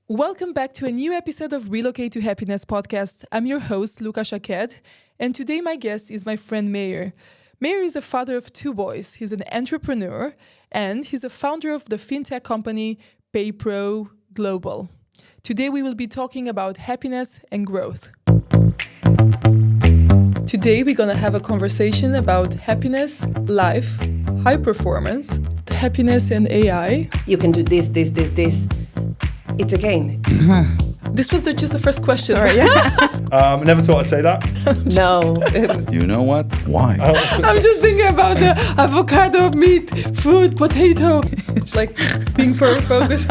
Welcome back to a new episode of Relocate to Happiness podcast. I'm your host, Luca Shaked, and today my guest is my friend Meir. Meir is a father of two boys. He's an entrepreneur, and he's a founder of the fintech company PayPro Global. Today we will be talking about happiness and growth. Today we're going to have a conversation about happiness, life, high performance, happiness and AI. You can do this. It's a game. This was just the first question. Sorry. Never thought I'd say that. No. You know what? Why? I'm just thinking about the avocado, meat, food, potato. Like being very focused.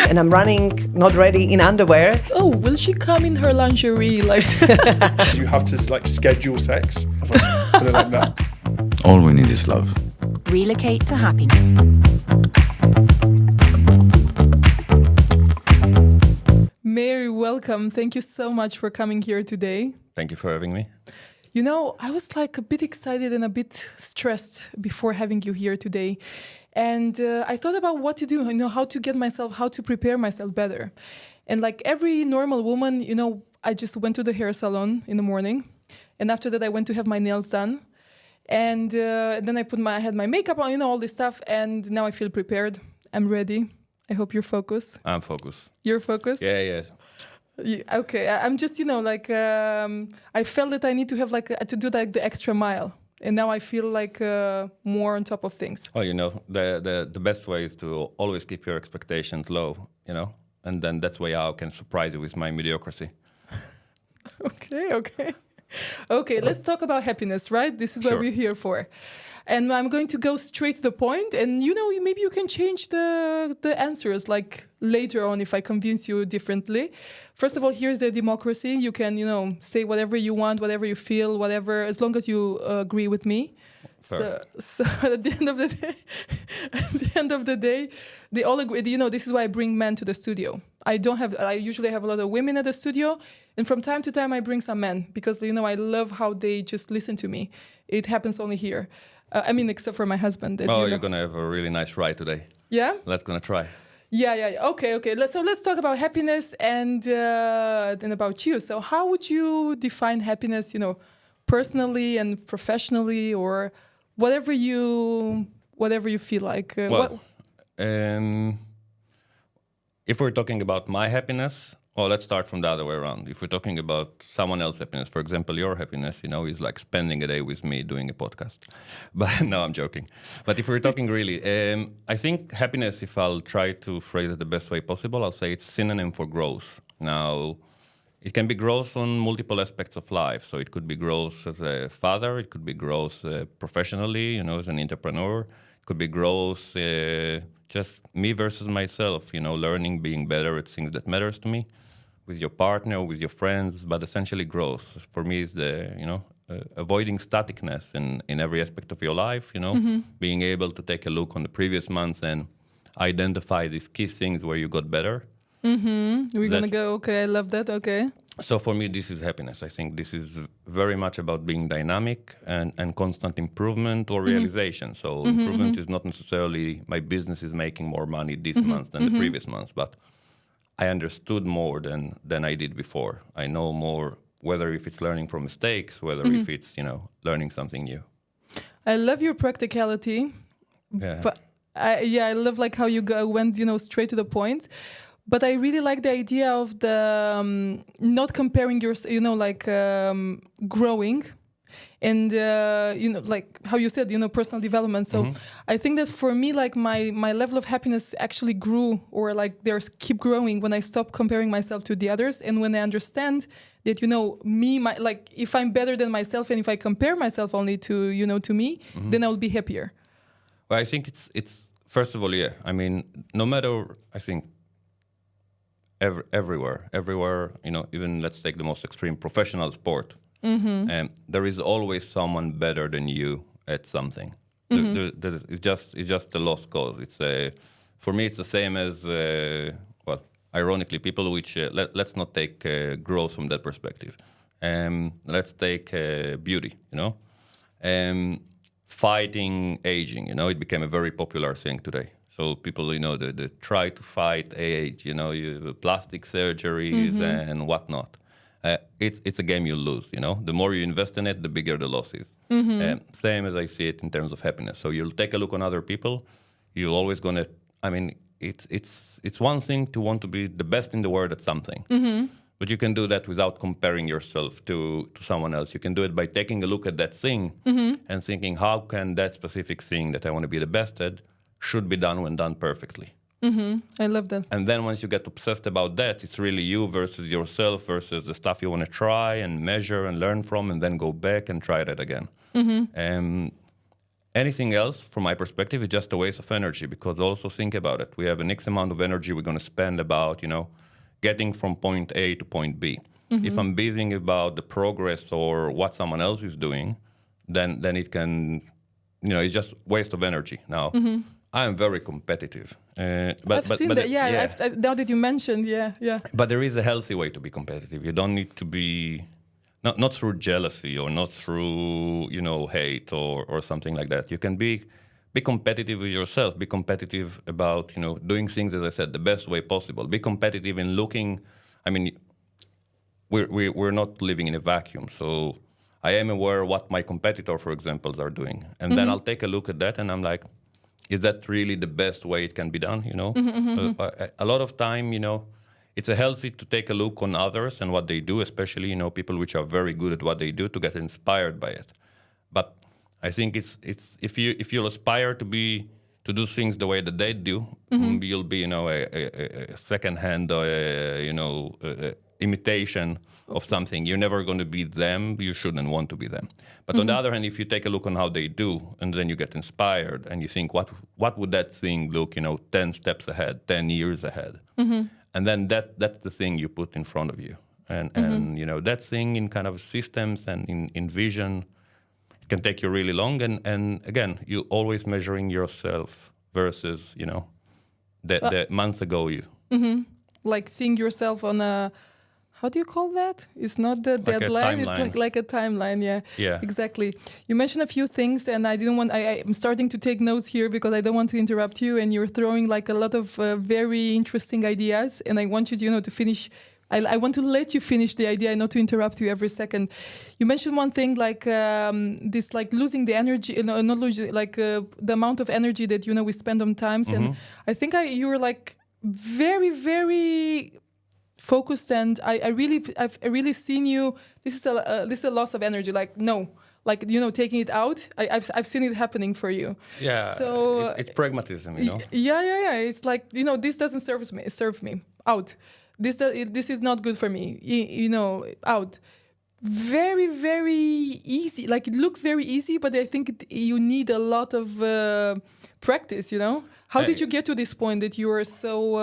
And I'm running, not ready, in underwear. Oh, will she come in her lingerie? Like You have to schedule sex. Put it like that. All we need is love. Relocate to happiness. Meir, welcome. Thank you so much for coming here today. Thank you for having me. You know, I was like a bit excited and a bit stressed before having you here today. And I thought about what to do, how to prepare myself better. And like every normal woman, I just went to the hair salon in the morning. And after that, I went to have my nails done. And then I had my makeup on, all this stuff. And now I feel prepared. I'm ready. I hope you're focused. I'm focused. You're focused? Yeah. Okay, I'm just, I felt that I need to have to do the extra mile. And now I feel like more on top of things. Oh, the best way is to always keep your expectations low, and then that's why I can surprise you with my mediocrity. Okay, let's talk about happiness, right? This is what we're here for. And I'm going to go straight to the point. And, maybe you can change the answers like later on if I convince you differently. First of all, here's the democracy. You can, say whatever you want, whatever you feel, whatever, as long as you agree with me. So at the end of the day, they all agree. This is why I bring men to the studio. I usually have a lot of women at the studio. And from time to time, I bring some men because, I love how they just listen to me. It happens only here. Except for my husband. You're going to have a really nice ride today. Yeah? Let's going to try. Yeah. Okay. Let's talk about happiness and then about you. So how would you define happiness, personally and professionally or whatever you feel like? If we're talking about my happiness, let's start from the other way around. If we're talking about someone else's happiness, for example, your happiness, is like spending a day with me doing a podcast. But no, I'm joking. But if we're talking really, I think happiness, if I'll try to phrase it the best way possible, I'll say it's a synonym for growth. Now, it can be growth on multiple aspects of life. So it could be growth as a father. It could be growth professionally, as an entrepreneur. It could be growth just me versus myself, learning, being better at things that matters to me. With your partner, with your friends, but essentially growth. For me, is the avoiding staticness in every aspect of your life. Being able to take a look on the previous months and identify these key things where you got better. We're gonna go. Okay, I love that. Okay. So for me, this is happiness. I think this is very much about being dynamic and constant improvement or realization. So improvement is not necessarily my business is making more money this month than the previous months, but I understood more than I did before. I know more, whether if it's learning from mistakes, whether if it's, learning something new. I love your practicality. Yeah. But I love like how you went, straight to the point. But I really like the idea of the not comparing your, growing. And, like how you said, personal development. So I think that for me, like my level of happiness actually grew or like keep growing when I stop comparing myself to the others. And when I understand that, if I'm better than myself and if I compare myself only to, to me, then I'll be happier. Well, I think it's first of all, yeah. I mean, no matter, I think, everywhere, even let's take the most extreme professional sport. There is always someone better than you at something. It's just a lost cause. For me, it's the same as ironically, people which let's not take growth from that perspective. Let's take beauty. Fighting aging. It became a very popular thing today. So people, they try to fight age, you have plastic surgeries and whatnot. It's a game you lose, The more you invest in it, the bigger the loss is. Same as I see it in terms of happiness. So you'll take a look on other people. You're always going to, it's one thing to want to be the best in the world at something. But you can do that without comparing yourself to someone else. You can do it by taking a look at that thing and thinking, how can that specific thing that I want to be the best at should be done when done perfectly. I love that. And then once you get obsessed about that, it's really you versus yourself versus the stuff you want to try and measure and learn from and then go back and try that again. Anything else, from my perspective, is just a waste of energy because also think about it. We have an X amount of energy we're going to spend about, getting from point A to point B. If I'm busy about the progress or what someone else is doing, then it can, it's just waste of energy. Now, I am very competitive. I've seen that. Now that you mentioned, yeah. But there is a healthy way to be competitive. You don't need to be, not through jealousy or not through, hate or something like that. You can be competitive with yourself. Be competitive about, doing things, as I said, the best way possible. Be competitive in looking. We're not living in a vacuum. So I am aware what my competitor, for example, are doing. And then I'll take a look at that and I'm like, is that really the best way it can be done? A lot of time, it's a healthy to take a look on others and what they do, especially, people which are very good at what they do to get inspired by it. But I think it's if you'll aspire to do things the way that they do, you'll be, a second-hand, imitation of something. You're never going to be them. You shouldn't want to be them. But on the other hand, if you take a look on how they do, and then you get inspired, and you think, what would that thing look, 10 steps ahead, 10 years ahead, and then that's the thing you put in front of you, and that thing in kind of systems and in vision can take you really long. And again, you're always measuring yourself versus the months ago you. Like seeing yourself on a. How do you call that? It's not the deadline. It's like a timeline. Yeah. Exactly. You mentioned a few things, and I'm starting to take notes here because I don't want to interrupt you. And you're throwing like a lot of very interesting ideas, and I want you, to finish. I want to let you finish the idea, not to interrupt you every second. You mentioned one thing like this, like losing the energy, not losing, like the amount of energy that we spend on times. And I think you were like very, very focused, and I've really seen you. This is a loss of energy. Like no, like taking it out. I've seen it happening for you. Yeah. So it's pragmatism, Yeah. It's like this doesn't serve me out. This is not good for me. Out. Very, very easy. Like it looks very easy, but I think you need a lot of practice. How did you get to this point that you are so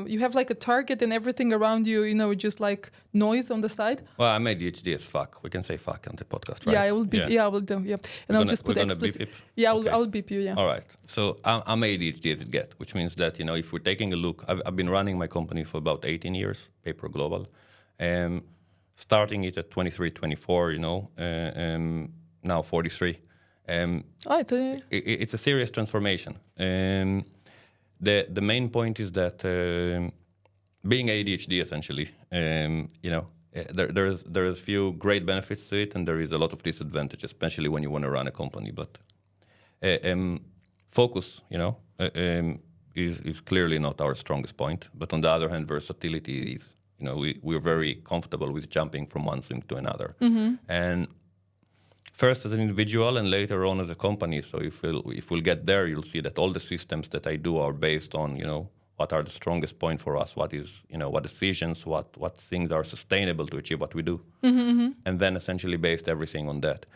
you have like a target and everything around you, just like noise on the side? Well, I'm ADHD as fuck. We can say fuck on the podcast, right? Yeah, I will beep. Yeah, I will do. Yeah, and I'll just put explicit. Beep. Yeah, I'll beep you. Yeah. All right. So I'm ADHD as it gets, which means that if we're taking a look, I've been running my company for about 18 years, Paper Global, starting it at 23, 24. Now 43. It's a serious transformation. The main point is that being ADHD, essentially, there is few great benefits to it, and there is a lot of disadvantages, especially when you want to run a company. But focus, is clearly not our strongest point. But on the other hand, versatility is. We're very comfortable with jumping from one thing to another, and first as an individual and later on as a company. So if we'll get there, you'll see that all the systems that I do are based on, what are the strongest point for us, what is, what decisions, what things are sustainable to achieve what we do. And then essentially based everything on that.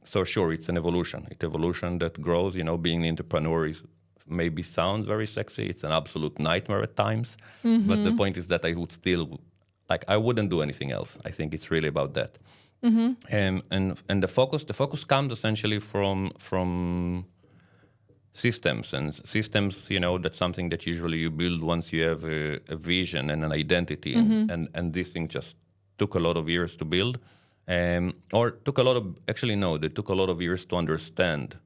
So sure, it's an evolution. It's evolution that grows, being an entrepreneur is maybe sounds very sexy. It's an absolute nightmare at times. But the point is that I would still, I wouldn't do anything else. I think it's really about that. And the focus comes essentially from systems, and systems, that's something that usually you build once you have a vision and an identity, and this thing just took a lot of years to build, or took a lot of, actually no, they took a lot of years to understand,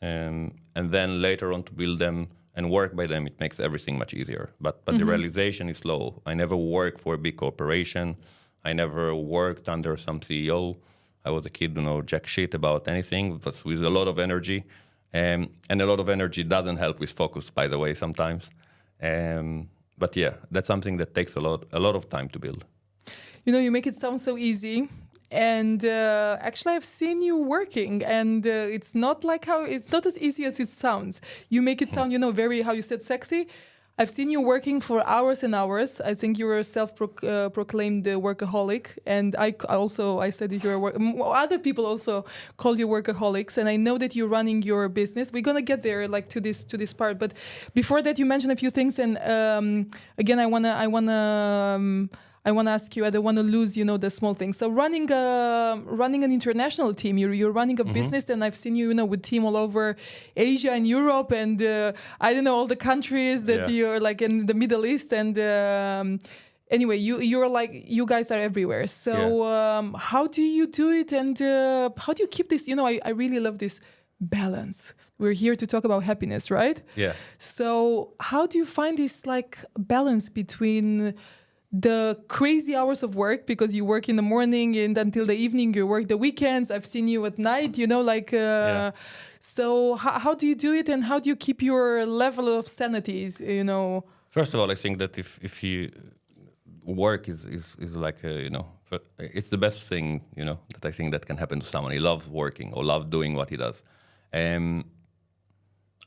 and then later on to build them and work by them, it makes everything much easier. But the realization is slow. I never worked for a big corporation. I never worked under some CEO. I was a kid who know jack shit about anything, but with a lot of energy. And a lot of energy doesn't help with focus, by the way, sometimes. But yeah, that's something that takes a lot of time to build. You know, you make it sound so easy. And actually, I've seen you working, and it's not as easy as it sounds. You make it sound, very, how you said, sexy. I've seen you working for hours and hours. I think you're a self-proclaimed workaholic, and I said that you're other people also call you workaholics, and I know that you're running your business. We're gonna get there, to this part, but before that, you mentioned a few things, and again, I wanna ask you. I don't want to lose, the small things. So running an international team, you're running a business, and I've seen you, with team all over Asia and Europe, and I don't know, all the countries that you're in the Middle East, and anyway, you guys are everywhere. So how do you do it, and how do you keep this? I really love this balance. We're here to talk about happiness, right? Yeah. So how do you find this balance between the crazy hours of work, because you work in the morning and until the evening, you work the weekends. I've seen you at night, So how do you do it, and how do you keep your level of sanity, First of all, I think that if you work is it's the best thing, that I think that can happen to someone. He loves working or loves doing what he does.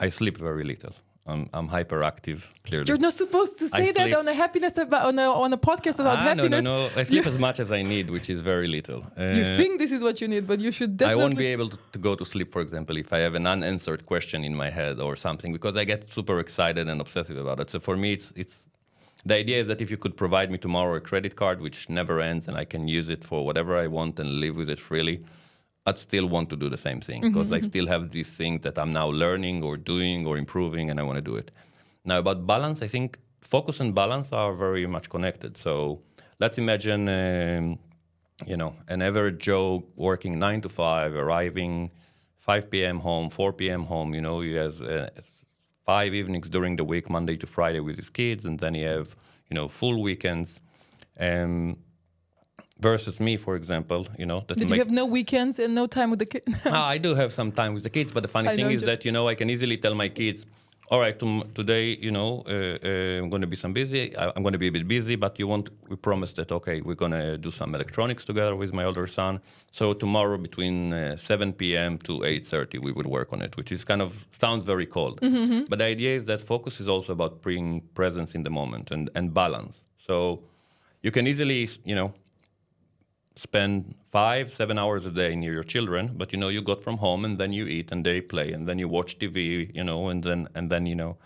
I sleep very little. I'm hyperactive, clearly. You're not supposed to say that on a happiness on a podcast about happiness. No. I sleep as much as I need, which is very little. You think this is what you need, but you should definitely... I won't be able to go to sleep, for example, if I have an unanswered question in my head or something, because I get super excited and obsessive about it. So for me, it's the idea is that if you could provide me tomorrow a credit card, which never ends, and I can use it for whatever I want and live with it freely, I'd still want to do the same thing, because I still have these things that I'm now learning or doing or improving, and I want to do it. Now, about balance, I think focus and balance are very much connected. So let's imagine, an average Joe working 9 to 5, arriving 5 p.m. home, 4 p.m. home. He has 5 evenings during the week, Monday to Friday with his kids, and then he have, full weekends. Versus me, for example, Did you have no weekends and no time with the kids? I do have some time with the kids, but the funny thing is that, I can easily tell my kids, all right, today, I'm going to be I'm going to be a bit busy, but we promised that, okay, we're going to do some electronics together with my older son. So tomorrow between 7 p.m. to 8:30, we would work on it, which is sounds very cold. But the idea is that focus is also about bringing presence in the moment and balance. So you can easily, spend 5-7 hours a day near your children, but you got from home, and then you eat and they play, and then you watch TV, and then you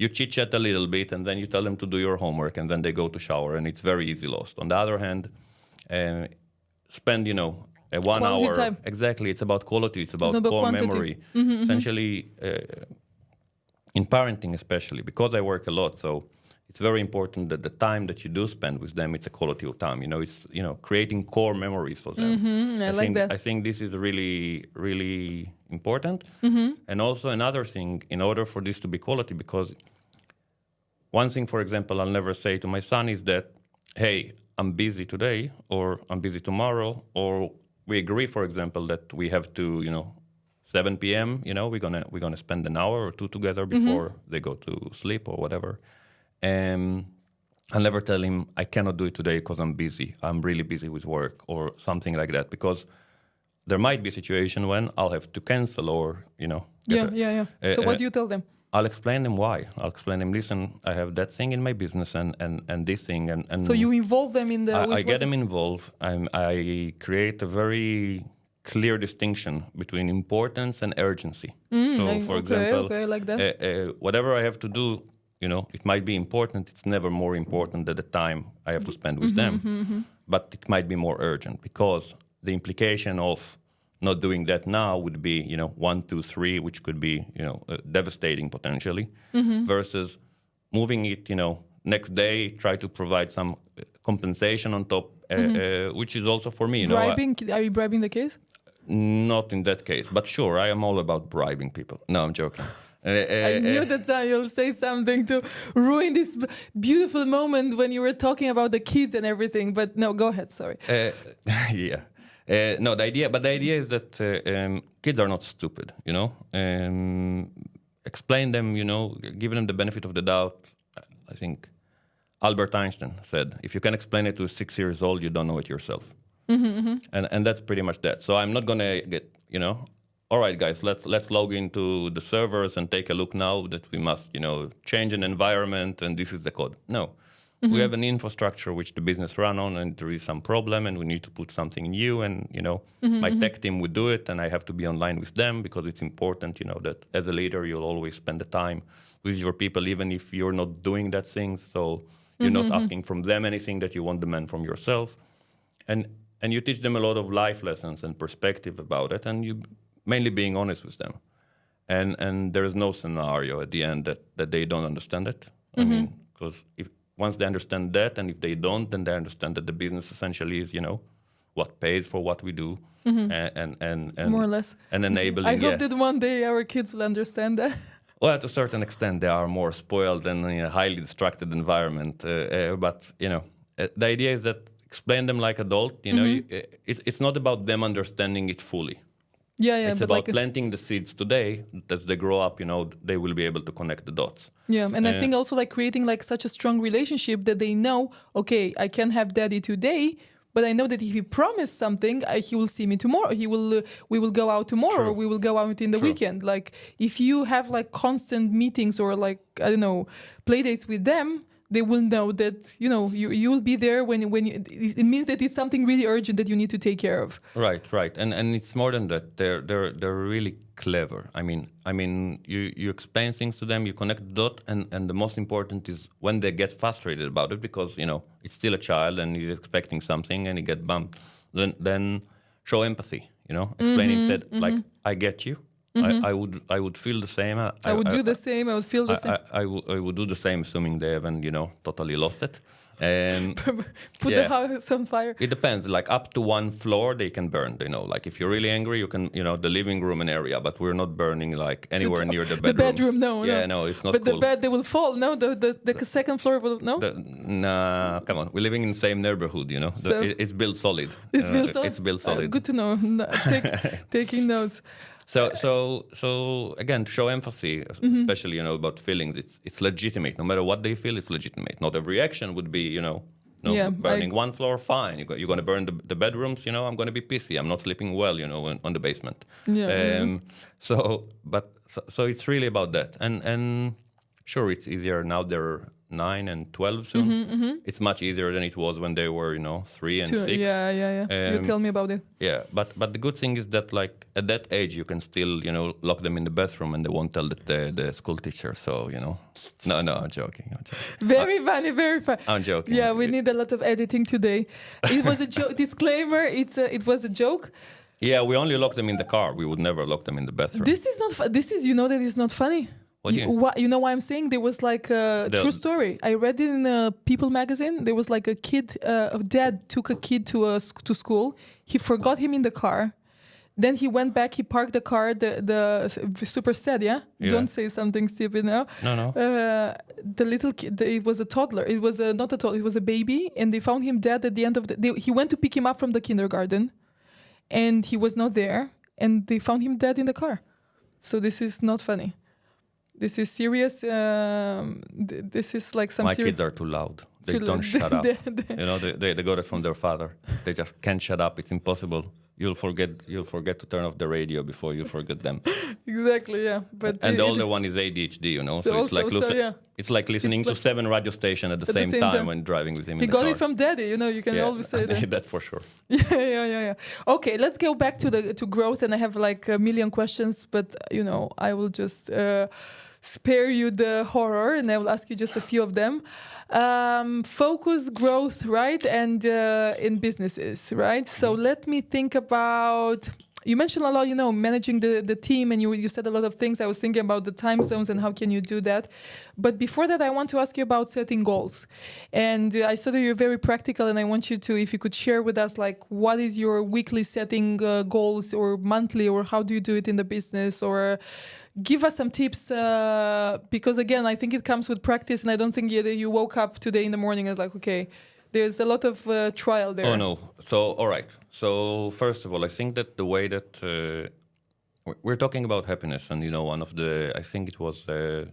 chit chat a little bit, and then you tell them to do your homework, and then they go to shower, and it's very easy lost. On the other hand, spend a 1 quality hour. time. Exactly, it's about quality, it's about about core quantity. memory. Essentially, in parenting especially, because I work a lot, so it's very important that the time that you do spend with them, it's a quality of time. It's creating core memories for them. I like that. I think this is really, really important. And also another thing, in order for this to be quality, because one thing, for example, I'll never say to my son is that, hey, I'm busy today, or I'm busy tomorrow, or we agree, for example, that we have to, 7 p.m. We're gonna spend an hour or two together before they go to sleep or whatever. I'll never tell him I cannot do it today because I'm busy. I'm really busy with work or something like that, because there might be a situation when I'll have to cancel or, Yeah. So what do you tell them? I'll explain them why. I'll explain them, listen, I have that thing in my business and this thing. And So you involve them in the... I get them involved. I create a very clear distinction between importance and urgency. So, for example, I like that. Whatever I have to do, it might be important. It's never more important than the time I have to spend with them. But it might be more urgent, because the implication of not doing that now would be, 1, 2, 3, which could be, devastating potentially, versus moving it, next day, try to provide some compensation on top, which is also for me. Bribing? Are you bribing the kids? Not in that case, but sure, I am all about bribing people. No, I'm joking. I knew that you'll say something to ruin this beautiful moment when you were talking about the kids and everything. But no, go ahead. Sorry. Yeah. No, the idea is that kids are not stupid, explain them, give them the benefit of the doubt. I think Albert Einstein said, if you can explain it to a 6 years old, you don't know it yourself. And that's pretty much that. So I'm not going to get, all right, guys, let's log into the servers and take a look now that we must, change an environment and this is the code. No. We have an infrastructure which the business run on, and there is some problem, and we need to put something new. And my tech team would do it, and I have to be online with them because it's important. That as a leader, you'll always spend the time with your people, even if you're not doing that thing. So you're not asking from them anything that you won't demand from yourself, and you teach them a lot of life lessons and perspective about it, and you mainly being honest with them. And there is no scenario at the end that they don't understand it. I mean, because once they understand that, and if they don't, then they understand that the business essentially is, what pays for what we do, and more or less, and enabling. I hope that one day our kids will understand that. Well, to a certain extent, they are more spoiled and in a highly distracted environment. But the idea is that explain them like adult. It's not about them understanding it fully. Yeah, it's about planting the seeds today. As they grow up, they will be able to connect the dots. Yeah, and I think also creating such a strong relationship that they know, okay, I can have daddy today, but I know that if he promised something, he will see me tomorrow. We will go out tomorrow. True. Or we will go out in the True. weekend. If you have constant meetings or play dates with them, they will know that you will be there when it means that it's something really urgent that you need to take care of. Right, and it's more than that. They're really clever. I mean, you explain things to them, you connect the dot, and the most important is when they get frustrated about it because it's still a child and he's expecting something and he get bumped. Then show empathy. Explaining said I get you. I would feel the same. I would do the same. I would feel the same. I would do the same, assuming they haven't, totally lost it. And put the house on fire. It depends. Up to one floor, they can burn. If you're really angry, you can, the living room and area. But we're not burning anywhere near the bedroom. The bedroom, no. No, it's not. But cool. the bed, they will fall. No, the second floor will no. Nah, come on. We're living in the same neighborhood. So it's built solid. It's built solid. It's built solid. Good to know. Taking notes. So again, to show empathy, especially about feelings, it's legitimate. No matter what they feel, it's legitimate. Not every action would be burning one floor. Fine, you're going to burn the bedrooms. I'm going to be pissy. I'm not sleeping well. On the basement. Yeah. So it's really about that. And sure, it's easier now. They're 9 and 12 soon. It's much easier than it was when they were 3 and 6. Yeah. You tell me about it. Yeah, but the good thing is that at that age you can still lock them in the bathroom and they won't tell the school teacher. So no, I'm joking. Very funny, very funny. I'm joking. Yeah, we need a lot of editing today. It was a joke. Disclaimer: it was a joke. Yeah, we only lock them in the car. We would never lock them in the bathroom. This is not. This is that is not funny. You know why I'm saying? There was a true story. I read it in People magazine. There was a kid, a dad took a kid to school. He forgot him in the car. Then he went back. He parked the car. The super sad. Yeah? Don't say something stupid now. No. The little kid. It was a toddler. It was not a toddler. It was a baby. And they found him dead at the end of the day. He went to pick him up from the kindergarten, and he was not there. And they found him dead in the car. So this is not funny. This is serious. This is some. My kids are too loud. They don't shut up. They got it from their father. They just can't shut up. It's impossible. You'll forget to turn off the radio before you forget them. Exactly. Yeah. But the older one is ADHD. So it's like listening to 7 radio stations at the same time when driving with him. He in the got car. it from daddy. You can always say that. That's for sure. Yeah. Okay, let's go back to growth, and I have a million questions, but I will just spare you the horror, and I will ask you just a few of them. Focus, growth, right? And in businesses, right? So let me think about you mentioned a lot, managing the team, and you said a lot of things. I was thinking about the time zones and how can you do that. But before that, I want to ask you about setting goals. And I saw that you're very practical, and I want you to, if you could share with us, like, what is your weekly setting goals, or monthly, or how do you do it in the business, or give us some tips, because again, I think it comes with practice, and I don't think you woke up today in the morning and was like, okay, there's a lot of trial there. Oh no. So all right. So first of all, I think that the way that we're talking about happiness, and one of the, I think it was a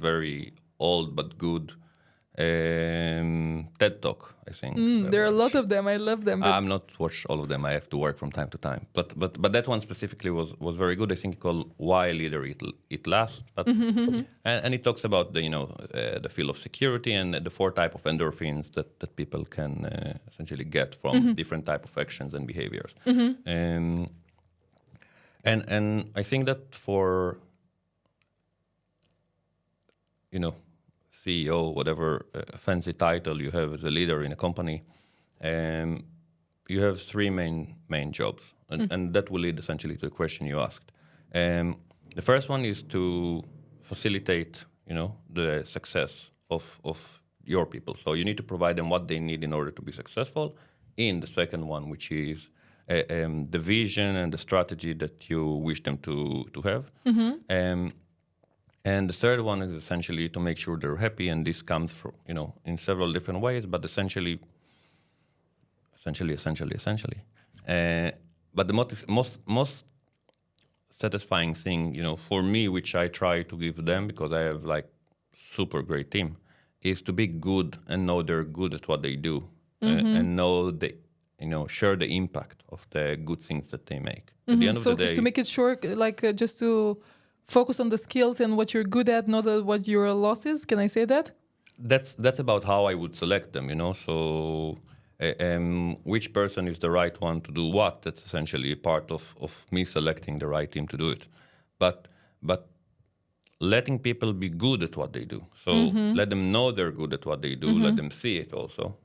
very old but good TED Talk, I think. There are a lot of them. I love them. I'm not watched all of them. I have to work from time to time. But that one specifically was very good. I think called Why Leader It Lasts. But and it talks about the feel of security and the 4 type of endorphins that people can essentially get from different type of actions and behaviors. And I think that for CEO, whatever fancy title you have as a leader in a company, you have 3 main jobs, and that will lead essentially to the question you asked. The first one is to facilitate, the success of your people. So you need to provide them what they need in order to be successful. In the second one, which is the vision and the strategy that you wish them to have. And the third one is essentially to make sure they're happy, and this comes from, in several different ways, but essentially. But the most satisfying thing, for me, which I try to give them, because I have like super great team, is to be good and know they're good at what they do, and know share the impact of the good things that they make. At the end of the day, to make it short, like just to focus on the skills and what you're good at, not what your loss is. Can I say that? That's about how I would select them, So which person is the right one to do what? That's essentially a part of me selecting the right team to do it. But letting people be good at what they do. So let them know they're good at what they do. Let them see it also.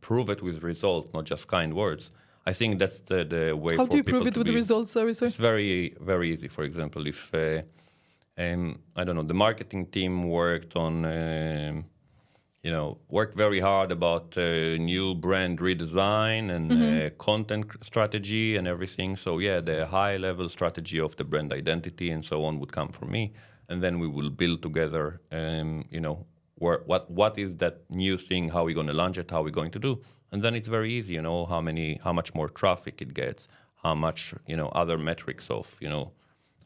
Prove it with results, not just kind words. I think that's the way. How for do you people prove it to with be. results? Sorry. It's very, very easy. For example, if I don't know, the marketing team worked on, worked very hard about new brand redesign and content strategy and everything. So yeah, the high-level strategy of the brand identity and so on would come from me, and then we will build together. What is that new thing? How are we going to launch it? How are we going to do? And then it's very easy, how much more traffic it gets, how much, other metrics of,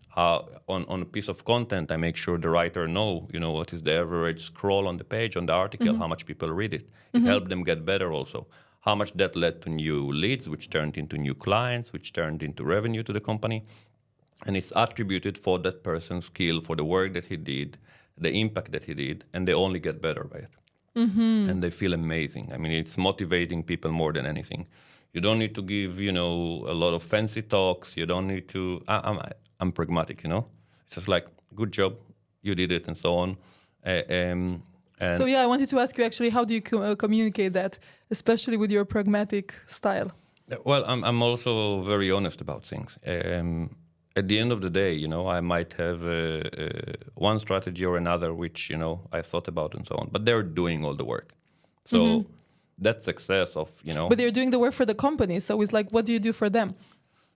how on a piece of content, I make sure the writer know, what is the average scroll on the page, on the article, how much people read it. It helped them get better also. How much that led to new leads, which turned into new clients, which turned into revenue to the company. And it's attributed for that person's skill, for the work that he did, the impact that he did, and they only get better by it. And they feel amazing. I mean, it's motivating people more than anything. You don't need to give, a lot of fancy talks. You don't need to. I'm pragmatic, It's just like, good job, you did it, and so on. And so I wanted to ask you actually, how do you communicate that, especially with your pragmatic style? Well, I'm also very honest about things. At the end of the day, I might have one strategy or another, which, I thought about and so on. But they're doing all the work. So that success of, But they're doing the work for the company. So it's like, what do you do for them?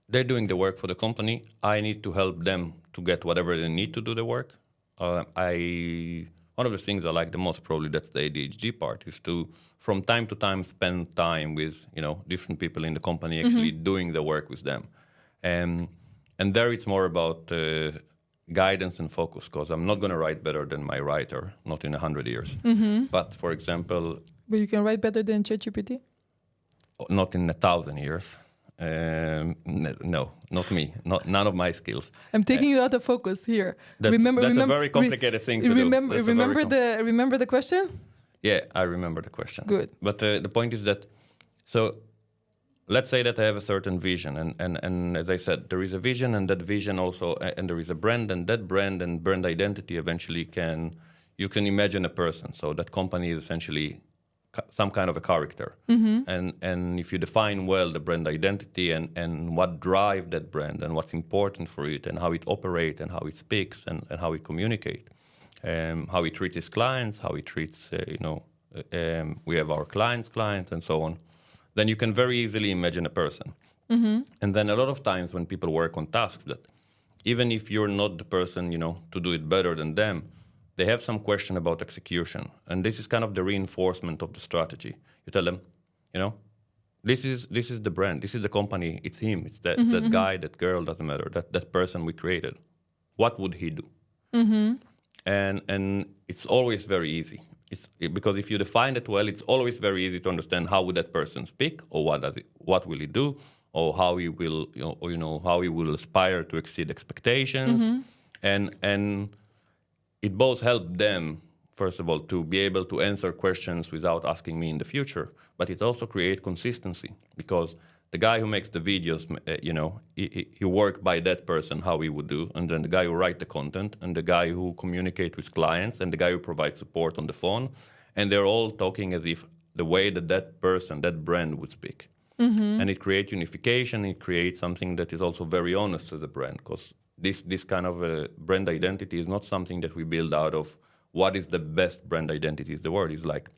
They're doing the work for the company. I need to help them to get whatever they need to do the work. One of the things I like the most, probably that's the ADHD part, is to, from time to time, spend time with, different people in the company, actually doing the work with them. And there it's more about guidance and focus, because I'm not going to write better than my writer, not in 100 years. But for example... But you can write better than ChatGPT? Not in 1,000 years. No, not me. None of my skills. I'm taking you out of focus here. That's a very complicated thing to do. Remember the question? Yeah, I remember the question. Good. But the point is that, so let's say that I have a certain vision, and as I said, there is a vision, and that vision also, and there is a brand, and that brand and brand identity eventually you can imagine a person. So that company is essentially some kind of a character. And if you define well the brand identity and what drives that brand and what's important for it and how it operates and how it speaks and how it communicates, how it treats its clients, how it treats, we have our clients and so on, then you can very easily imagine a person. And then a lot of times when people work on tasks that even if you're not the person, to do it better than them, they have some question about execution. And this is kind of the reinforcement of the strategy. You tell them, this is the brand, this is the company, it's him, it's that guy, that girl, doesn't matter, that person we created. What would he do? And it's always very easy. Because if you define it well, it's always very easy to understand how would that person speak, or what will he do, or how he will, how he will aspire to exceed expectations, and it both helps them, first of all, to be able to answer questions without asking me in the future, but it also creates consistency because the guy who makes the videos, he work by that person, how he would do, and then the guy who write the content, and the guy who communicate with clients, and the guy who provides support on the phone, and they're all talking as if the way that person, that brand would speak. And it creates unification, it creates something that is also very honest as a brand, because this kind of a brand identity is not something that we build out of what is the best brand identity. The word is like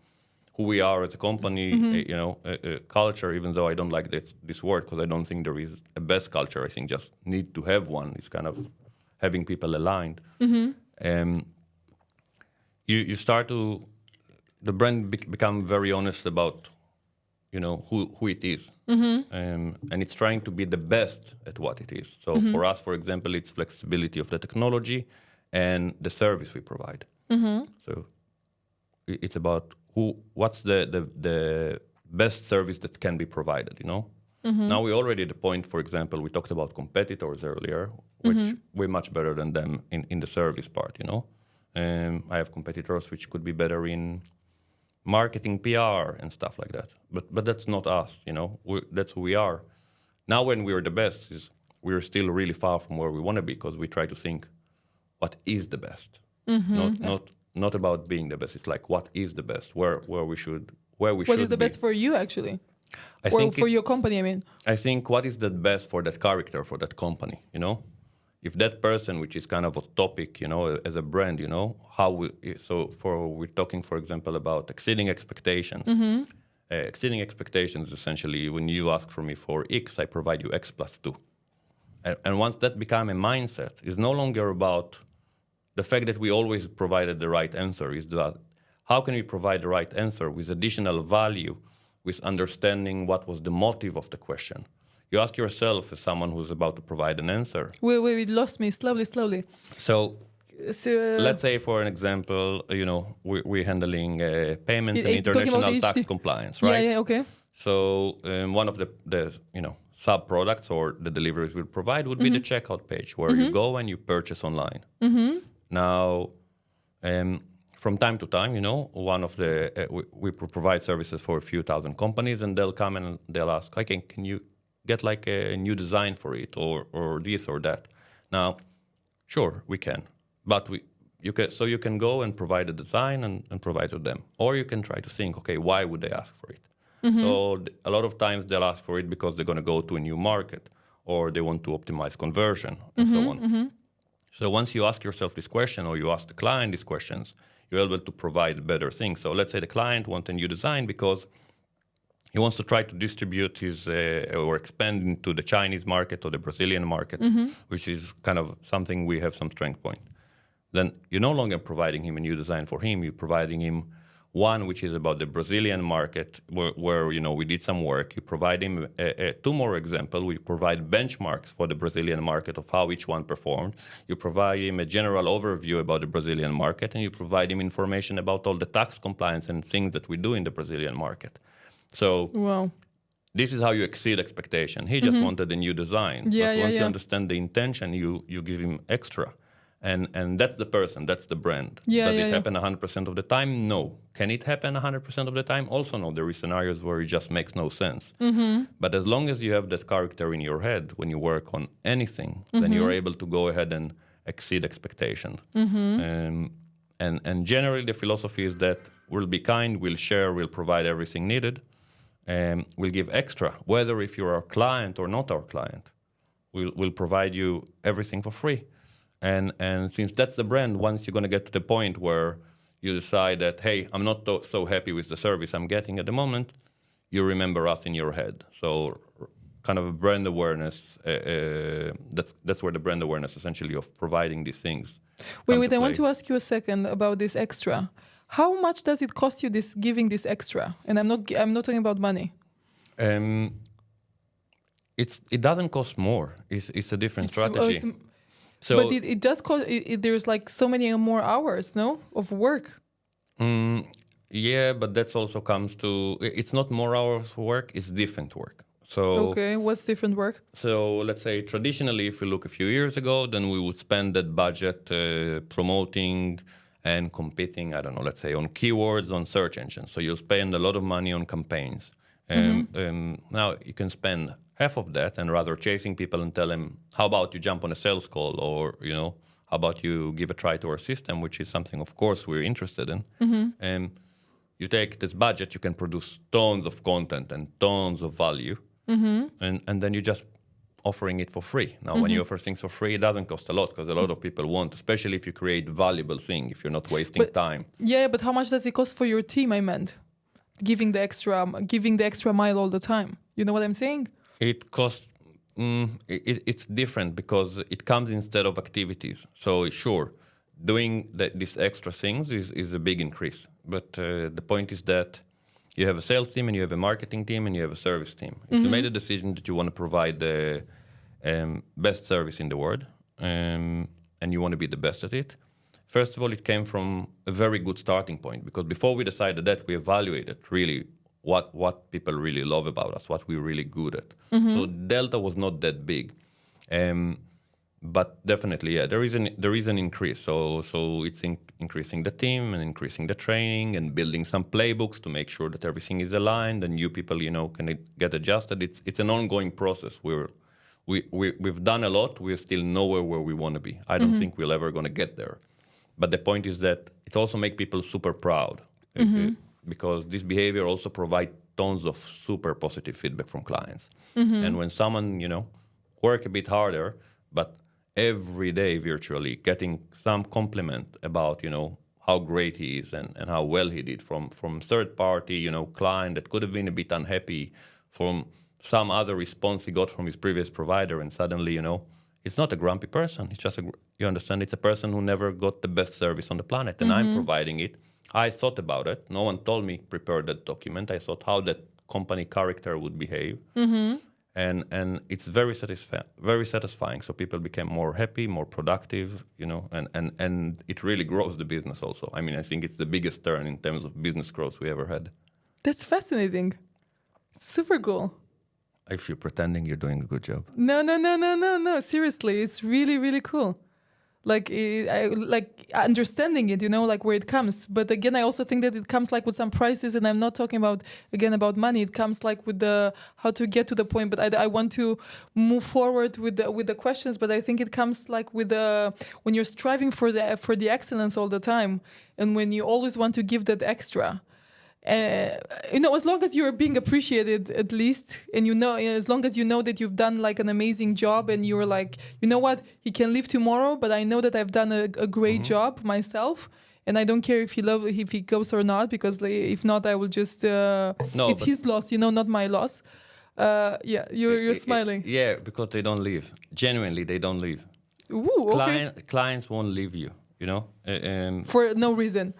who we are as a company, a culture, even though I don't like this word because I don't think there is a best culture. I think just need to have one. It's kind of having people aligned. You start to, the brand become very honest about who it is. And it's trying to be the best at what it is. So for us, for example, it's flexibility of the technology and the service we provide. So it's about what's the best service that can be provided, Now we're already at the point, for example, we talked about competitors earlier, which we're much better than them in the service part, I have competitors which could be better in marketing, PR, and stuff like that. But that's not us, that's who we are. Now when we're the best, we're still really far from where we want to be because we try to think, what is the best? Not about being the best. It's like, what is the best? Where we should be. What is the best for you, actually? I think for your company, I mean. I think what is the best for that character, for that company, If that person, which is kind of a topic, as a brand, we're talking, for example, about exceeding expectations. Exceeding expectations, essentially, when you ask for me for X, I provide you X plus 2. And once that become a mindset, it's no longer about the fact that we always provided the right answer. Is that how can we provide the right answer with additional value, with understanding what was the motive of the question? You ask yourself as someone who's about to provide an answer. Wait, lost me. Slowly. So let's say, for an example, we're handling payments and international tax compliance, right? Yeah, okay. So one of the sub-products or the deliveries we'll provide would be the checkout page where you go and you purchase online. Now, from time to time, one of we provide services for a few thousand companies, and they'll come and they'll ask, okay, can you get like a new design for it or this or that? Now, sure, we can. But you can go and provide a design and provide to them. Or you can try to think, okay, why would they ask for it? So a lot of times they'll ask for it because they're going to go to a new market or they want to optimize conversion and so on. So once you ask yourself this question or you ask the client these questions, you're able to provide better things. So let's say the client wants a new design because he wants to try to distribute his or expand into the Chinese market or the Brazilian market, which is kind of something we have some strength point. Then you're no longer providing him a new design for him. You're providing him one which is about the Brazilian market where we did some work. You provide him two more examples. We provide benchmarks for the Brazilian market of how each one performed. You provide him a general overview about the Brazilian market, and you provide him information about all the tax compliance and things that we do in the Brazilian market. So this is how you exceed expectation. He just wanted a new design. But once you understand the intention, you give him extra. And that's the person, that's the brand. Does it happen 100% of the time? No. Can it happen 100% of the time? Also no. There are scenarios where it just makes no sense. But as long as you have that character in your head when you work on anything, then you're able to go ahead and exceed expectations. And generally the philosophy is that we'll be kind, we'll share, we'll provide everything needed, and we'll give extra, whether if you're our client or not our client. We'll provide you everything for free. And since that's the brand, once you're going to get to the point where you decide that, hey, I'm not so happy with the service I'm getting at the moment, you remember us in your head. So kind of a brand awareness, that's where the brand awareness essentially of providing these things. Wait, I want to ask you a second about this extra. How much does it cost you giving this extra? And I'm not talking about money. It doesn't cost more. It's a different strategy. So, but it does cost. There's like so many more hours, no, of work. Yeah, but that's also comes to. It's not more hours of work. It's different work. So okay, what's different work? So let's say traditionally, if we look a few years ago, then we would spend that budget promoting and competing. I don't know. Let's say on keywords on search engines. So you'll spend a lot of money on campaigns. Now you can spend half of that and rather chasing people and tell them, how about you jump on a sales call, or how about you give a try to our system, which is something of course we're interested in. And you take this budget, you can produce tons of content and tons of value, and then you just offering it for free. Now when you offer things for free, it doesn't cost a lot, because a lot of people want, especially if you create valuable thing, if you're not wasting time. Yeah, but how much does it cost for your team? I meant giving the extra mile all the time. You know what I'm saying? It costs. It's different because it comes instead of activities. So sure, doing these extra things is a big increase. But the point is that you have a sales team and you have a marketing team and you have a service team. If you made a decision that you want to provide the best service in the world and you want to be the best at it, first of all, it came from a very good starting point, because before we decided that, we evaluated really what people really love about us, what we're really good at. So delta was not that big, but definitely, yeah, there is an increase. So it's increasing the team and increasing the training and building some playbooks to make sure that everything is aligned and you people, can get adjusted. It's an ongoing process. We've done a lot. We're still nowhere where we want to be. I don't think we're ever going to get there. But the point is that it also makes people super proud. Because this behavior also provides tons of super positive feedback from clients. And when someone, work a bit harder, but every day virtually getting some compliment about, how great he is and how well he did from third party, client that could have been a bit unhappy from some other response he got from his previous provider, and suddenly, it's not a grumpy person. It's just you understand, it's a person who never got the best service on the planet, and I'm providing it. I thought about it. No one told me prepare that document. I thought how that company character would behave, and it's very satisfying. So people became more happy, more productive, and it really grows the business also. I mean, I think it's the biggest turn in terms of business growth we ever had. That's fascinating. Super cool. If you're pretending you're doing a good job. No. Seriously, it's really, really cool. Like understanding it, like where it comes. But again, I also think that it comes like with some prices, and I'm not talking about money. It comes like with the how to get to the point. But I want to move forward with the questions. But I think it comes like with when you're striving for the excellence all the time, and when you always want to give that extra. As long as you're being appreciated, at least, and as long as you know that you've done like an amazing job, and you're like, you know what, he can leave tomorrow, but I know that I've done a great job myself, and I don't care if he goes or not, because if not, I will just it's his loss, not my loss. You're smiling. Yeah, because they don't leave. Genuinely, they don't leave. Ooh, okay. Clients won't leave you. For no reason.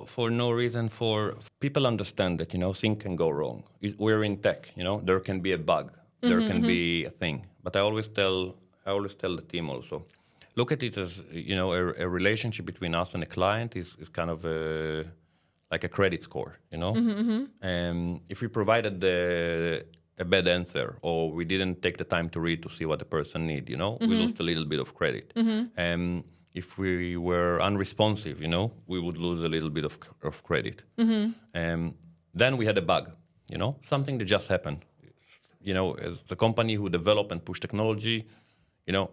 For no reason. For people understand that things can go wrong. We're in tech. There can be a bug. There can be a thing. But I always tell the team also, look at it as a relationship between us and a client is kind of like a credit score. And if we provided a bad answer, or we didn't take the time to read to see what the person need, we lost a little bit of credit. If we were unresponsive, we would lose a little bit of credit. Then we had a bug, something that just happened. As a company who develop and push technology,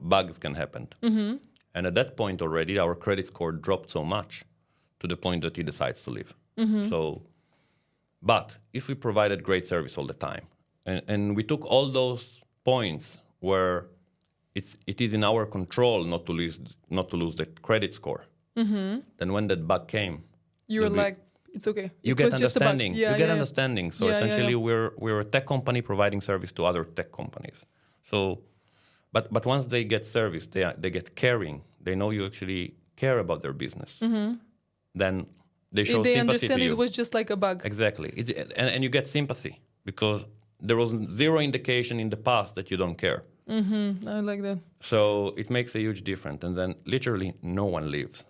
bugs can happen. And at that point already, our credit score dropped so much to the point that he decides to leave. So, but if we provided great service all the time, and we took all those points where it is in our control not to lose the credit score, then when that bug came, You were like, it's okay. you It get was just a bug. understanding. Yeah, you get yeah, understanding. So Yeah, essentially, yeah. we're a tech company providing service to other tech companies. So, but once they get service, they get caring. They know you actually care about their business. Then they show They sympathy understand to you. it was just like a bug. Exactly. And you get sympathy because there was zero indication in the past that you don't care. I like that. So it makes a huge difference. And then literally no one leaves.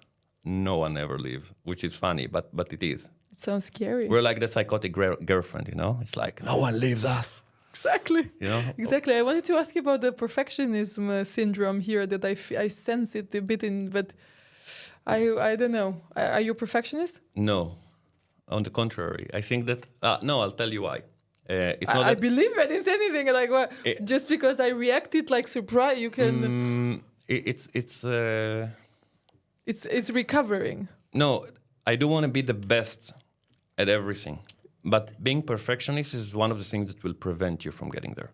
No one ever leaves, which is funny, but it is. It sounds scary. We're like the psychotic girlfriend, It's like, no one leaves us. Exactly. Exactly. I wanted to ask you about the perfectionism syndrome here that I sense it a bit in, but I don't know. Are you a perfectionist? No. On the contrary. I think that, no, I'll tell you why. It's not I that, believe I didn't say anything. Like, what? Just because I reacted like surprise, you can. It's recovering. No, I do want to be the best at everything. But being perfectionist is one of the things that will prevent you from getting there.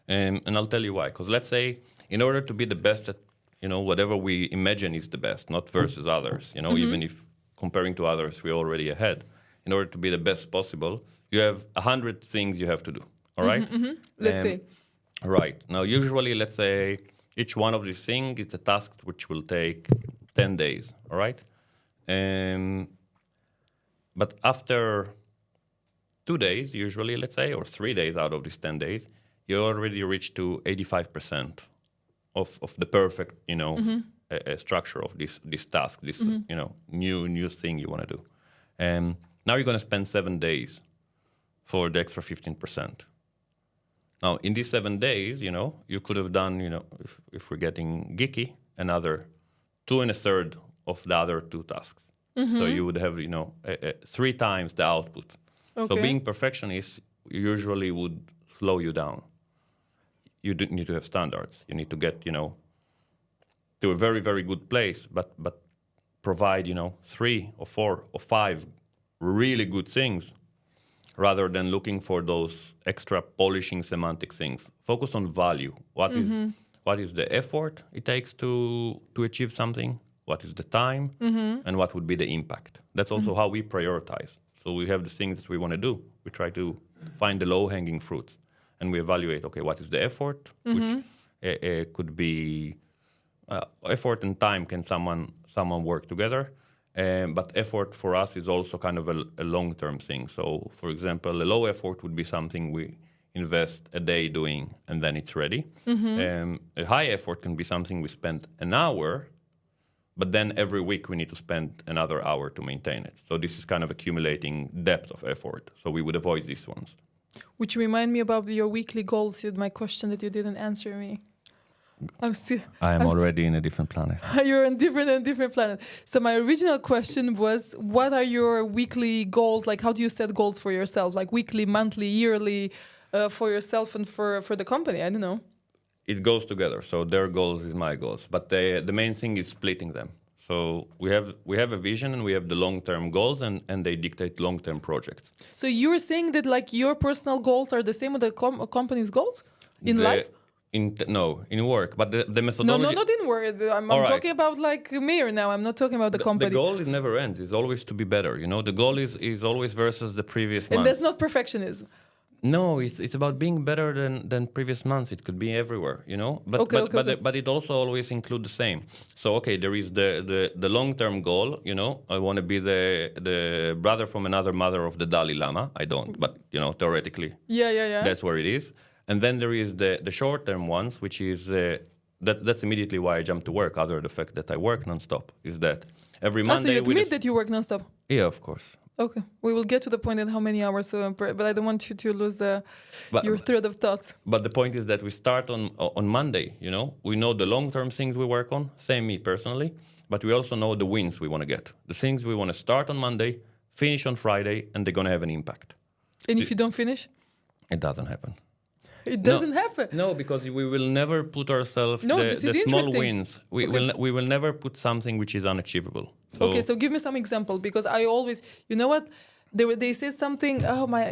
And I'll tell you why. Because let's say, in order to be the best at, whatever we imagine is the best, not versus others, even if comparing to others, we're already ahead. In order to be the best possible, you have 100 things you have to do. All right? Let's say. Right. Now, usually, let's say, each one of these things is a task which will take 10 days. All right? But after 2 days, usually, let's say, or 3 days out of these 10 days, you already reach to 85% of the perfect, structure of this task, this, new thing you want to do. And now you're going to spend 7 days for the extra 15%. Now, in these 7 days, you could have done, if we're getting geeky, another 2 1/3 of the other 2 tasks. So you would have, 3 times the output. Okay. So being perfectionist usually would slow you down. You need to have standards. You need to get, to a very, very good place, but provide, 3 or 4 or 5 really good things rather than looking for those extra polishing semantic things. Focus on value. What is the effort it takes to achieve something? What is the time? And what would be the impact? That's also how we prioritize. So we have the things that we want to do. We try to find the low-hanging fruits. And we evaluate, okay, what is the effort? Which could be effort and time. Can someone work together? But effort for us is also kind of a long-term thing. So, for example, a low effort would be something we invest a day doing and then it's ready. A high effort can be something we spend an hour, but then every week we need to spend another hour to maintain it. So this is kind of accumulating depth of effort. So we would avoid these ones. Which remind me about your weekly goals. My question that you didn't answer me. I'm already in a different planet. You're on different planet. So my original question was, what are your weekly goals? Like, how do you set goals for yourself? Like weekly, monthly, yearly, for yourself and for the company? I don't know. It goes together. So their goals is my goals, but the main thing is splitting them. So we have a vision and we have the long-term goals, and they dictate long-term projects. So you're saying that like your personal goals are the same with the company's goals in life? In work, but the methodology... No, not in work. I'm talking about like Meir now. I'm not talking about the company. The goal is never ends. It's always to be better. The goal is always versus the previous month. And that's not perfectionism. No, it's about being better than previous months. It could be everywhere, But it also always includes the same. So there is the long-term goal. I want to be the brother from another mother of the Dalai Lama. I don't, but theoretically, yeah, that's where it is. And then there is the short-term ones, which is that's immediately why I jump to work. Other than the fact that I work nonstop is that every Monday. So you admit that you work nonstop? Yeah, of course. Okay, we will get to the point in how many hours, but I don't want you to lose your thread of thoughts. But the point is that we start on Monday, We know the long-term things we work on, same me personally, but we also know the wins we want to get. The things we want to start on Monday, finish on Friday, and they're going to have an impact. And if you don't finish? It doesn't happen. It doesn't happen? No, because we will never put ourselves the small wins. We will never put something which is unachievable. Okay, so give me some example, because I always, you know what? They said something. Oh my!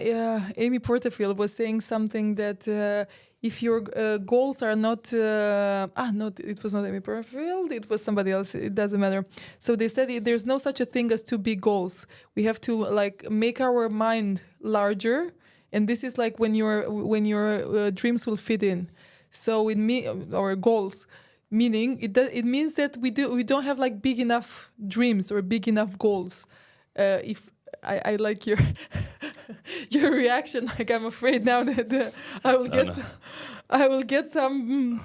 Amy Porterfield was saying something that if your goals are not no, it was not Amy Porterfield. It was somebody else. It doesn't matter. So they said there's no such a thing as too big goals. We have to like make our mind larger, and this is like when your dreams will fit in. So our goals. Meaning it means that we don't have like big enough dreams or big enough goals. If I like your your reaction, like I'm afraid now that I will get some.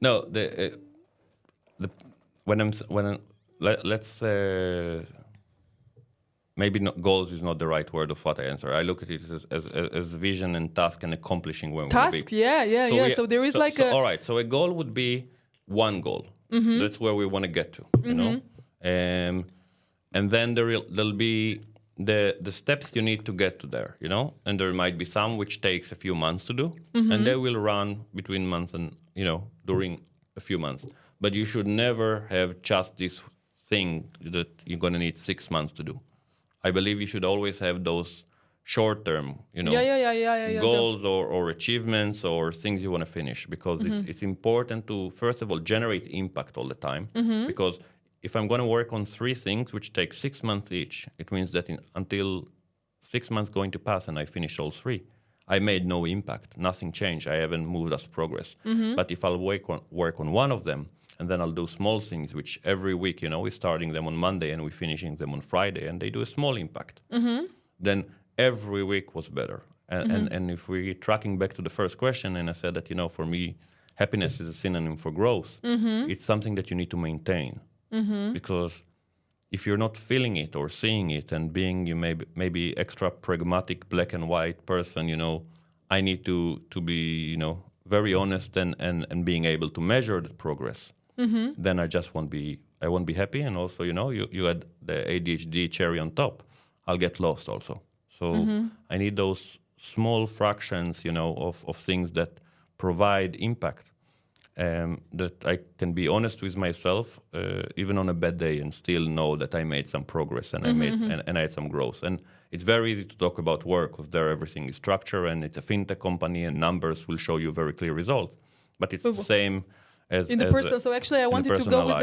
No, let's maybe not, goals is not the right word of what I answer. I look at it as vision and task and accomplishing when task. Big. Yeah. So there is all right. So a goal would be one goal. Mm-hmm. That's where we want to get to. You know, and then there'll be the steps you need to get to there. You know, and there might be some which takes a few months to do, and they will run between months and during a few months. But you should never have just this thing that you're gonna need 6 months to do. I believe you should always have those short-term, goals or achievements or things you want to finish, because it's important to, first of all, generate impact all the time. Because if I'm going to work on 3 things which take 6 months each, it means that until 6 months going to pass and I finish all 3, I made no impact. Nothing changed. I haven't moved as progress. But if I'll work on one of them, and then I'll do small things, which every week, we're starting them on Monday and we're finishing them on Friday, and they do a small impact. Then every week was better. And if we're tracking back to the first question, and I said that, for me, happiness is a synonym for growth, it's something that you need to maintain. Because if you're not feeling it or seeing it and being maybe extra pragmatic, black and white person, I need to be, very honest and being able to measure the progress. Then I won't be happy. And also, you add the ADHD cherry on top, I'll get lost also. So I need those small fractions, of things that provide impact, that I can be honest with myself, even on a bad day, and still know that I made some progress and I had some growth. And it's very easy to talk about work because there everything is structure and it's a fintech company and numbers will show you very clear results. But it's the same as in the person. So actually, I wanted to go with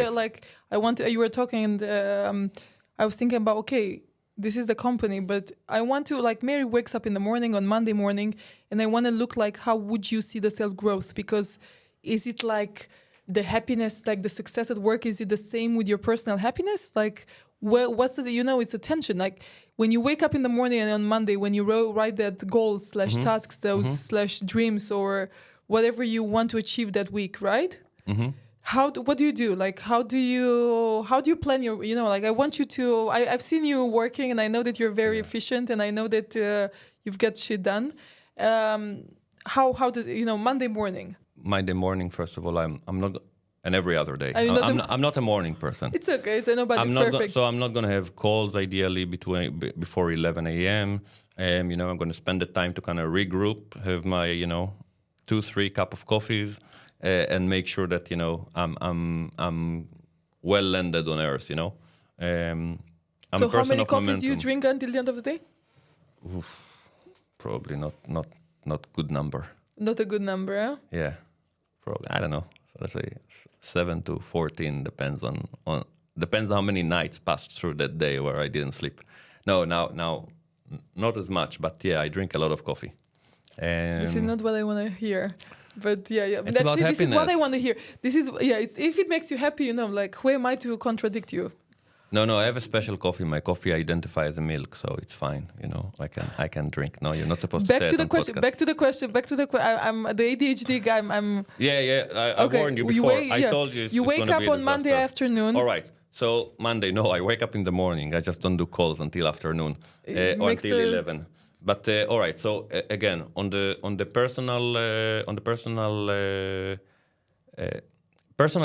you were talking, and I was thinking about, okay, this is the company, but I want to, like, Meir wakes up in the morning on Monday morning, and I want to look like, how would you see the self-growth? Because is it like the happiness, like the success at work, is it the same with your personal happiness? Like, what's the, it's a tension. Like, when you wake up in the morning and on Monday, when you write that goals / tasks, those / dreams or whatever you want to achieve that week, right? What do you do? Like, how do you plan your, like, I want you to, I've seen you working, and I know that you're very efficient, and I know that you've got shit done. How does, Monday morning, first of all, I'm not, and every other day, I'm not a morning person. It's okay. So nobody's perfect. So I'm not going to have calls ideally before 11 a.m. I'm going to spend the time to kind of regroup, have my, 2-3 cup of coffees, and make sure that I'm well landed on earth. I'm so how many coffees do you drink until the end of the day? Probably not good number. Not a good number, huh? Yeah, probably. I don't know. So let's say 7 to 14 depends on how many nights passed through that day where I didn't sleep. No, now not as much, but yeah, I drink a lot of coffee. This is not what I want to hear. But yeah. But actually, this is what I want to hear. This is It's, if it makes you happy, like, who am I to contradict you? No, I have a special coffee. My coffee I identify as a milk, so it's fine. I can drink. No, you're not supposed to say it on podcast. Back to the question. I'm the ADHD guy. I'm. Yeah. I warned you before. I told you. You wake up on Monday afternoon. All right. So Monday, no, I wake up in the morning. I just don't do calls until afternoon or until 11. But all right. So again, on the personal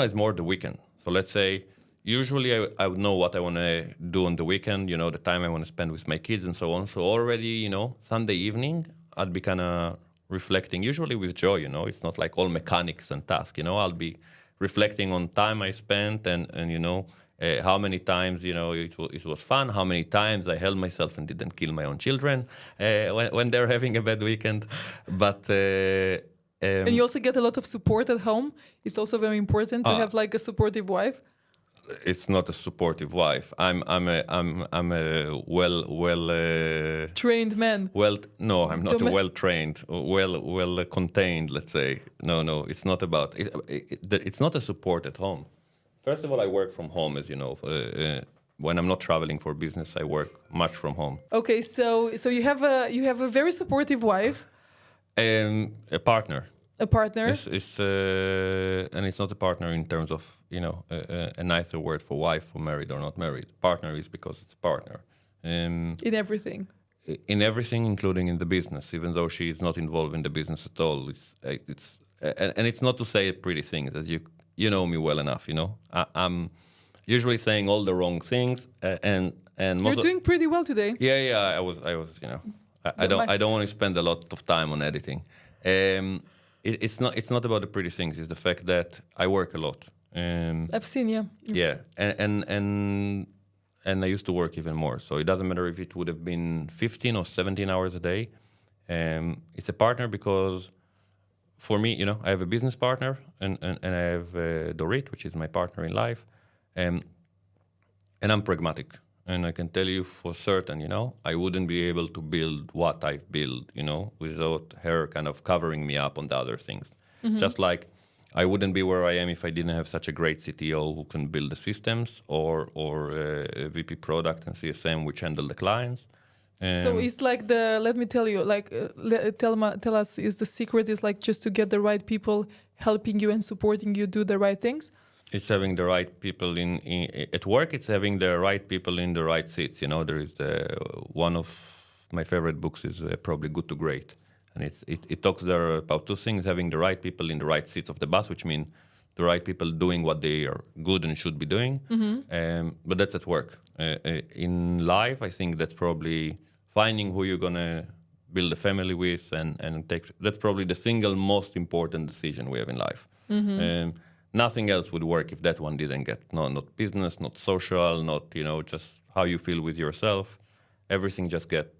is more the weekend. So let's say. Usually I would know what I want to do on the weekend, the time I want to spend with my kids and so on. So already, Sunday evening, I'd be kind of reflecting, usually with joy, It's not like all mechanics and tasks, I'll be reflecting on time I spent and How many times, it was fun. How many times I held myself and didn't kill my own children when they're having a bad weekend. But and you also get a lot of support at home. It's also very important to have like a supportive wife. It's not a supportive wife. I'm a well trained man. No, I'm not a well trained, well contained. Let's say no. It's not about. It's not a support at home. First of all, I work from home, as you know. When I'm not traveling for business, I work much from home. Okay, so you have a very supportive wife. A partner. A partner. And it's not a partner in terms of a nicer word for wife or married or not married. Partner is because it's a partner. In everything. In everything, including in the business, even though she is not involved in the business at all. And it's not to say pretty things, as you know me well enough. I'm usually saying all the wrong things, and you're doing pretty well today. Yeah. I was. I don't want to spend a lot of time on editing. It's not about the pretty things. It's the fact that I work a lot. I've seen, yeah. Yeah, and I used to work even more. So it doesn't matter if it would have been 15 or 17 hours a day. It's a partner because, for me, I have a business partner, and I have Dorit, which is my partner in life, and I'm pragmatic. And I can tell you for certain, I wouldn't be able to build what I've built, without her kind of covering me up on the other things. Mm-hmm. Just like I wouldn't be where I am if I didn't have such a great CTO who can build the systems or a VP product and CSM which handle the clients. So it's like let me tell you, like, tell us, is the secret is like just to get the right people helping you and supporting you do the right things? It's having the right people at work. It's having the right people in the right seats. There is one of my favorite books is probably Good to Great, and it talks there about two things: having the right people in the right seats of the bus, which means the right people doing what they are good and should be doing. Mm-hmm. But that's at work. In life, I think that's probably finding who you're gonna build a family with, and take. That's probably the single most important decision we have in life. Mm-hmm. Nothing else would work if that one didn't get. No, not business, not social, not, just how you feel with yourself. Everything just get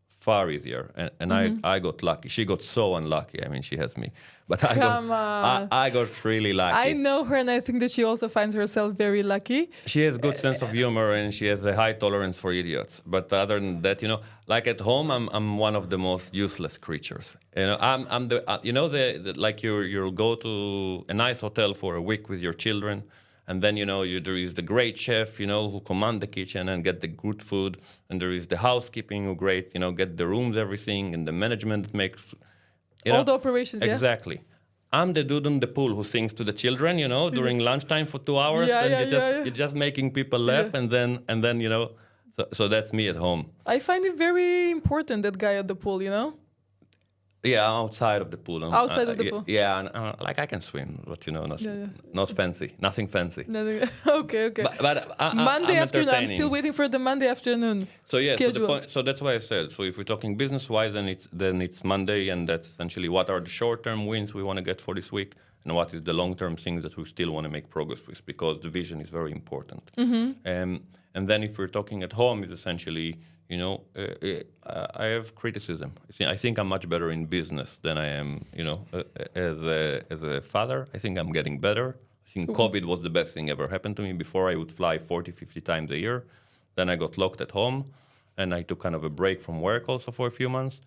far easier. And mm-hmm. I got lucky. She got so unlucky. I mean, she has me. But I got really lucky. I know her, and I think that she also finds herself very lucky. She has good sense of humor, and she has a high tolerance for idiots. But other than that, like at home, I'm one of the most useless creatures. I'm the like you'll go to a nice hotel for a week with your children, and then there is the great chef who command the kitchen and get the good food, and there is the housekeeping who great get the rooms, everything, and the management that makes all the operations. Exactly. Yeah? I'm the dude in the pool who sings to the children, during lunchtime for 2 hours, you're just making people laugh, and then so that's me at home. I find it very important, that guy at the pool, Yeah, outside of the pool. Outside of the pool. Yeah, and, like I can swim, but not fancy, nothing fancy. Okay. But Monday I'm afternoon. I'm still waiting for the Monday afternoon. So yeah, schedule. so that's why I said. So if we're talking business-wise, then it's Monday, and that's essentially what are the short-term wins we want to get for this week, and what is the long-term things that we still want to make progress with, because the vision is very important. Mm-hmm. And then if we're talking at home, is essentially, I have criticism. I think I'm much better in business than I am, as a father. I think I'm getting better. I think COVID was the best thing ever happened to me. Before I would fly 40, 50 times a year. Then I got locked at home, and I took kind of a break from work also for a few months.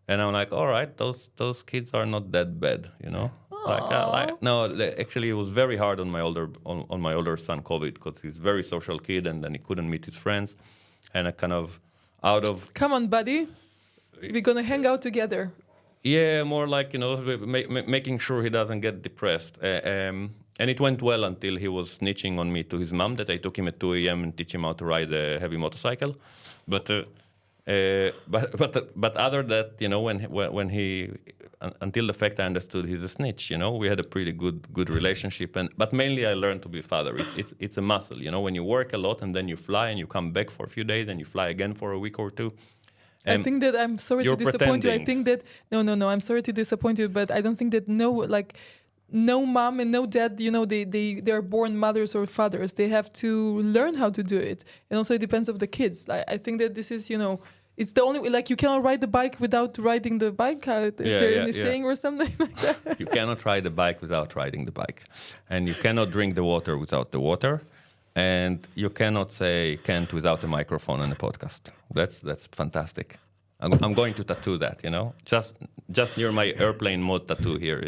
And I'm like, all right, those kids are not that bad, Actually, it was very hard on my older son, COVID, because he's a very social kid, and then he couldn't meet his friends, and I kind of Come on, buddy, we're gonna hang out together. Yeah, more like making sure he doesn't get depressed. And it went well until he was snitching on me to his mom that I took him at 2 a.m. and teach him how to ride a heavy motorcycle, but other that, when he, until the fact I understood he's a snitch, we had a pretty good relationship, but mainly I learned to be a father. It's a muscle, when you work a lot and then you fly and you come back for a few days and you fly again for a week or two. I think that I'm sorry to disappoint you. I think that no, I'm sorry to disappoint you, but I don't think that no mom and no dad, they're born mothers or fathers. They have to learn how to do it. And also it depends on the kids. I think that this is, it's the only way, like you cannot ride the bike without riding the bike. Is there any saying or something like that? You cannot ride the bike without riding the bike. And you cannot drink the water without the water. And you cannot say can't without a microphone and a podcast. That's fantastic. I'm going to tattoo that, just near my airplane mode tattoo here,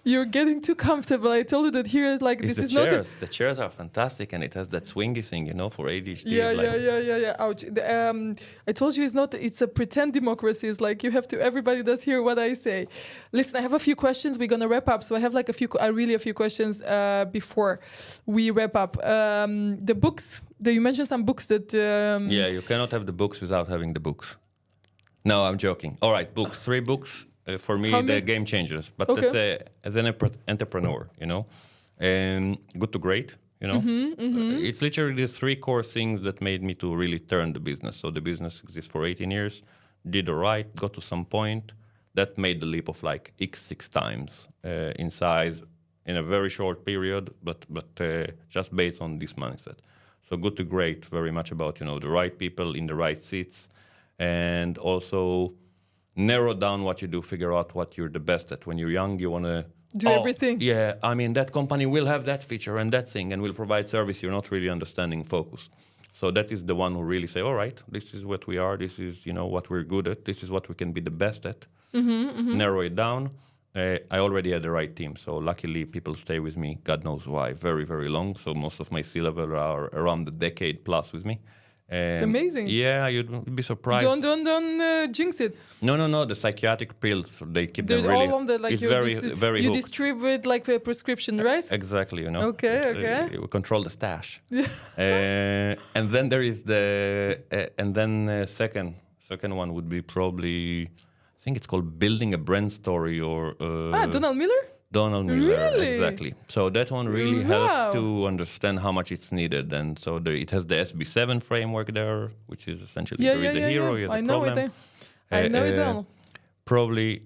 You're getting too comfortable. I told you that here is like, it's this is chairs. not... The chairs are fantastic, and it has that swingy thing, for ADHD. Yeah. Ouch. I told you it's a pretend democracy. It's like everybody does hear what I say. Listen, I have a few questions. We're going to wrap up. So I have like a few questions before we wrap up. The books, you mentioned some books that... Yeah, you cannot have the books without having the books. No, I'm joking. All right, books. 3 books. For me, they're game changers. But let's say, as an entrepreneur, good to great, It's literally the 3 core things that made me to really turn the business. So the business exists for 18 years, did all right, got to some point. That made the leap of like 6 times in size in a very short period, but just based on this mindset. So good to great, very much about, the right people in the right seats, and also narrow down what you do, figure out what you're the best at. When you're young, you want to do everything. Yeah, that company will have that feature and that thing and will provide service. You're not really understanding focus. So that is the one who really say, all right, this is what we are. This is, what we're good at. This is what we can be the best at. Narrow it down. I already had the right team. So luckily, people stay with me. God knows why. Very, very long. So most of my C-level are around a decade plus with me. It's amazing. Yeah, you'd be surprised. Don't jinx it. No. The psychiatric pills, they keep There's them really. All of them, like it's very you hooked. distribute like a prescription, right? Exactly, Okay. We control the stash. And then there is second one would be probably, I think it's called Building a Brand Story or. Donald Miller. Donald Miller, Really? Exactly. So that one really helped to understand how much it's needed, and so it has the SB7 framework there, which is essentially there is the hero, you have I the know problem. I know it all. Probably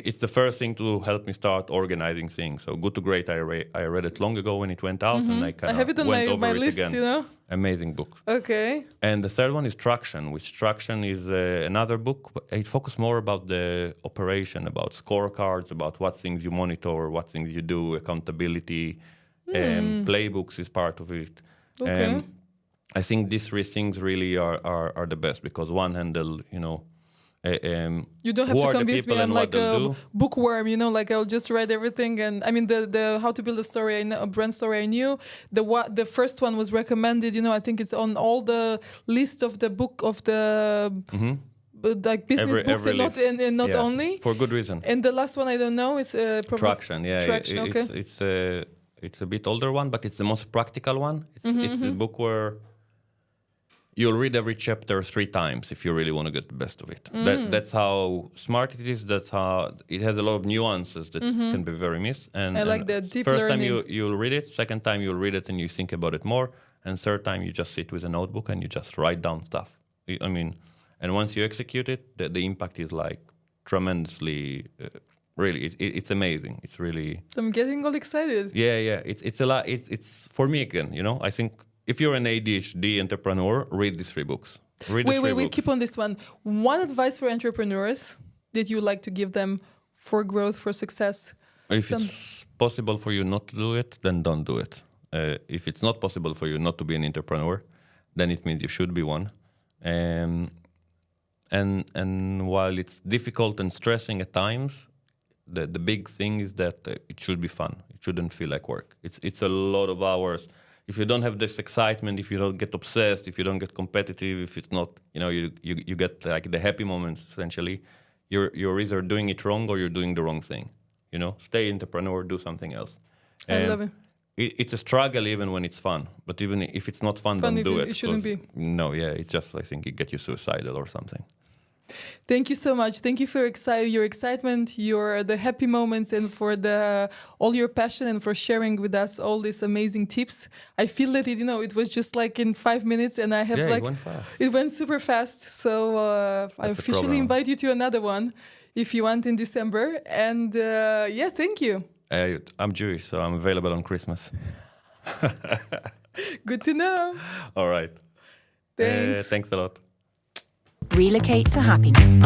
it's the first thing to help me start organizing things. So Good to Great, I read it long ago when it went out, and I kind have it of on went over my it list, again. Amazing book. Okay. And the third one is Traction, which Traction is another book. But it focuses more about the operation, about scorecards, about what things you monitor, what things you do, accountability, playbooks is part of it. Okay. I think these 3 things really are the best because one handle, you don't have who to are the convince me people I'm and what like they'll a do. bookworm, like I'll just write everything. And I mean the how to build a story, a brand story I knew. The first one was recommended, I think it's on all the list of the book of the like business books every and not only. For good reason. And the last one I don't know is Traction, yeah. Traction, okay. It's a bit older one, but it's the most practical one. It's a book where you'll read every chapter 3 times if you really want to get the best of it. That's how smart it is. That's how it has a lot of nuances that can be very missed. And I like the deep first learning. time you'll read it, second time you'll read it and you think about it more, and third time you just sit with a notebook and you just write down stuff. I mean, and once you execute it, the impact is like tremendously. Really, it's amazing. It's really. I'm getting all excited. Yeah. It's a lot. It's for me again. I think. If you're an ADHD entrepreneur, read these 3 books. Wait, keep on this one. One advice for entrepreneurs that you like to give them for growth, for success? If it's possible for you not to do it, then don't do it. If it's not possible for you not to be an entrepreneur, then it means you should be one. And while it's difficult and stressing at times, the big thing is that it should be fun. It shouldn't feel like work. It's a lot of hours. If you don't have this excitement, if you don't get obsessed, if you don't get competitive, if it's not, you get like the happy moments, essentially, you're either doing it wrong or you're doing the wrong thing. Stay entrepreneur, do something else. I love it. It's a struggle even when it's fun. But even if it's not fun don't do it. It shouldn't be. No, yeah, it's just, I think it gets you suicidal or something. Thank you so much. Thank you for your excitement, the happy moments, and for all your passion, and for sharing with us all these amazing tips. I feel that it was just like in 5 minutes, and I have it went fast. It went super fast. So I officially invite you to another one. if you want in December. And thank you. I'm Jewish, so I'm available on Christmas. Good to know. All right. Thanks. Thanks a lot. Relocate to happiness.